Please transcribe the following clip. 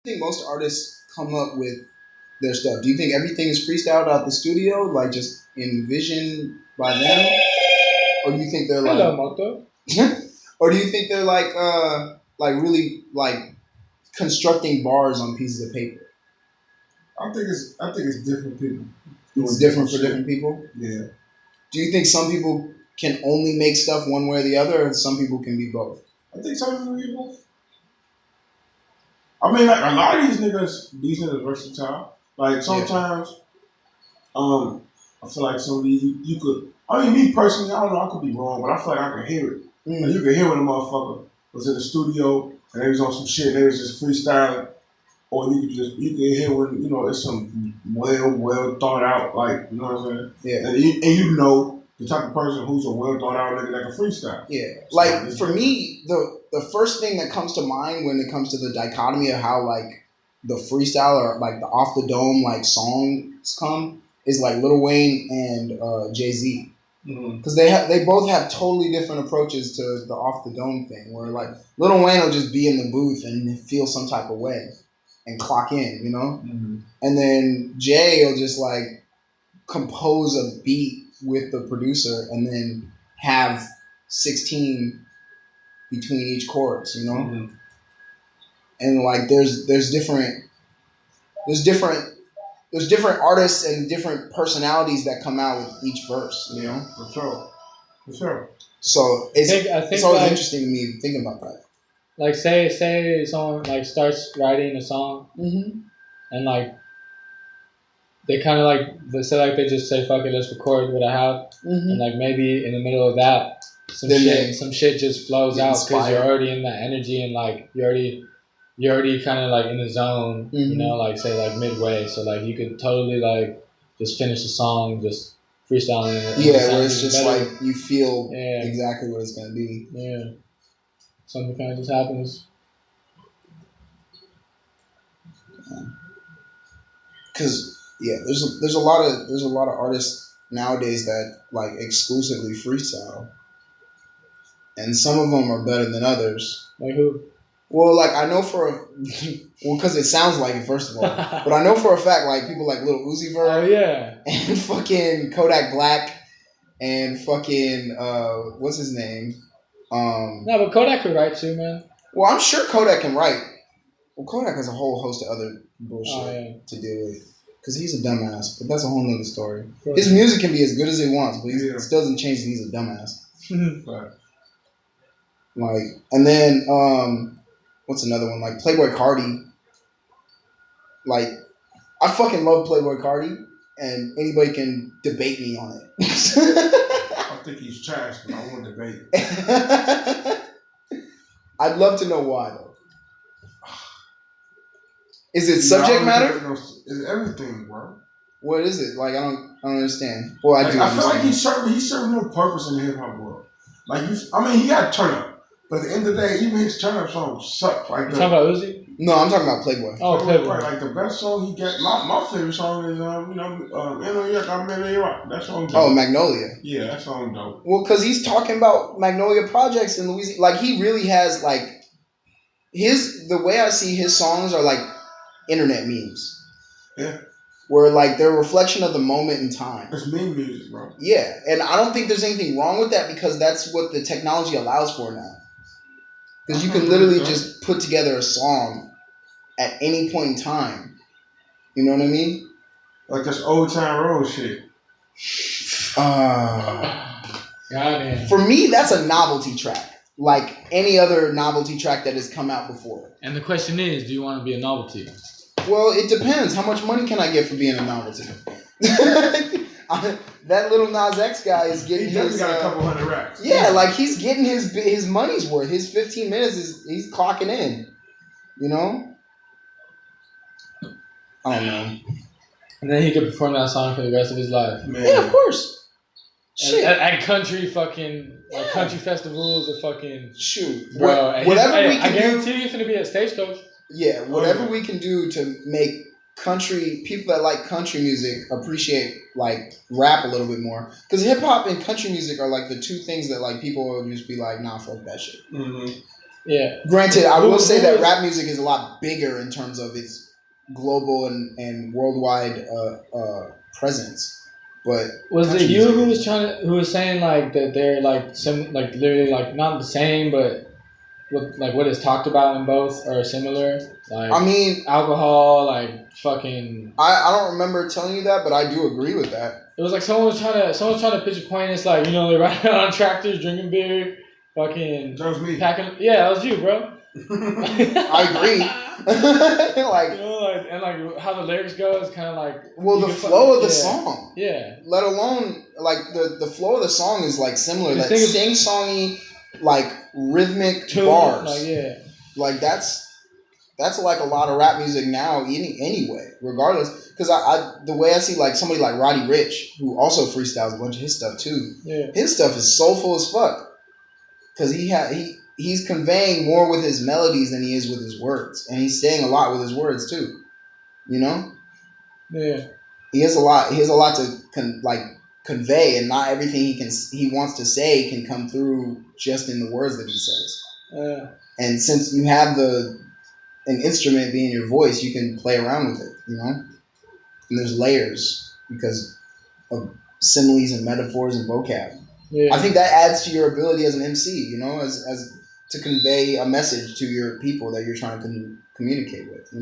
I think most artists come up with their stuff. Do you think everything is freestyled out the studio, like just envisioned by them, or do you think they're Hello, like, Moto. or do you think they're like really like constructing bars on pieces of paper? I think it's different people It's doing different different for shit. different people. Yeah. Do you think some people can only make stuff one way or the other, or some people can be both? I think some people. I mean, like a lot of these niggas versatile. Like sometimes, I feel like some of these you could. I mean, me personally, I don't know. I could be wrong, but I feel like I can hear it. Like you can hear when a motherfucker was in the studio and they was on some shit and they was just freestyling, or you can hear when it's some well thought out, like you know what I'm saying. Yeah. And you know the type of person who's a well thought out nigga that can freestyle. Yeah. So Like for me, the first thing that comes to mind when it comes to the dichotomy of how like the freestyle or like the off the dome like songs come is like Lil Wayne and Jay Z. Because they both have totally different approaches to the off the dome thing. Where like Lil Wayne will just be in the booth and feel some type of way and clock in, and then Jay will just like compose a beat with the producer and then have 16 between each chorus. And like there's different artists and different personalities that come out with each verse. For sure. So I think it's always like interesting to me thinking about that. like say someone like starts writing a song Mm-hmm. and like they kind of like they just say fuck it, let's record what I have, Mm-hmm. and like maybe in the middle of that some shit just flows out because you're already in that energy and like you're already kind of like in the zone, like say like midway, so like you could totally like just finish the song just freestyling it. Yeah, where it's just better. Like you feel exactly what it's gonna be. Yeah, something kind of just happens. Because there's a lot of artists nowadays that like exclusively freestyle, and some of them are better than others. Like who? Well, like I know because it sounds like it first of all, but I know for a fact like people like Lil Uzi Vert, oh yeah, and fucking Kodak Black, and fucking what's his name? No, but Kodak could write too, man. Well, I'm sure Kodak can write. Well, Kodak has a whole host of other bullshit to deal with. Because he's a dumbass, but that's a whole nother story. His music can be as good as it wants, but it still doesn't change that he's a dumbass. Right. Like, and then what's another one? Like Playboy Cardi. Like, I fucking love Playboy Cardi, and anybody can debate me on it. I think he's trash, but I want to debate. I'd love to know why though. Is it subject matter? It's everything, bro. What is it? Like I don't understand. Well, I do. I feel like he's serving no purpose in the hip hop world. Like he got turn up, but at the end of the day, even his turn up songs suck. Like you talking about Uzi? No, I'm talking about Playboy. Oh, Playboy. Like the best song he got. My favorite song is that song. Dope. Oh, Magnolia. Yeah, that song dope. Well, because he's talking about Magnolia projects in Louisiana. Like he really has like the way I see his songs are like internet memes. Yeah. Where like they're a reflection of the moment in time. It's meme music, bro. Yeah, and I don't think there's anything wrong with that because that's what the technology allows for now. Because you can literally just put together a song at any point in time. You know what I mean? Like this Old Town Road shit. For me, that's a novelty track. Like any other novelty track that has come out before. And the question is, do you want to be a novelty? Well, it depends. How much money can I get for being a novelty? That little Nas X guy is getting his. He got a couple hundred racks. Yeah, like he's getting his money's worth. His 15 minutes he's clocking in. You know? I don't know. And then he could perform that song for the rest of his life. Man. Yeah, of course. Shit. At country fucking like country festivals or fucking shoot, bro. Whatever we can I guarantee he's gonna be a stagecoach. Yeah, whatever we can do to make country people that like country music appreciate like rap a little bit more, because hip hop and country music are like the two things that like people will just be like, nah, fuck that shit. Mm-hmm. Yeah. Granted, I will say that rap music is a lot bigger in terms of its global and worldwide presence. But was it you who was who was saying like that they're like some like literally like not the same, but what is talked about in both are similar? Like, I mean, alcohol, like fucking. I don't remember telling you that, but I do agree with that. It was like someone was trying to pitch a point. It's like, they ride around on tractors drinking beer, fucking. That was me. Packing. Yeah, that was you, bro. I agree. Like, and like how the lyrics go is kind of like. Well, the flow of the song. Yeah. Let alone like the flow of the song is like similar. That sing-songy, like rhythmic bars. Like, yeah. Like that's like a lot of rap music now anyway, regardless. Because the way I see like somebody like Roddy Ricch, who also freestyles a bunch of his stuff too. Yeah. His stuff is soulful as fuck. Because he's conveying more with his melodies than he is with his words, and he's saying a lot with his words too. You know. Yeah. He has a lot to convey, and not everything he wants to say can come through just in the words that he says. And since you have an instrument being your voice, you can play around with it, And there's layers because of similes and metaphors and vocab. Yeah. I think that adds to your ability as an MC, as to convey a message to your people that you're trying to communicate with,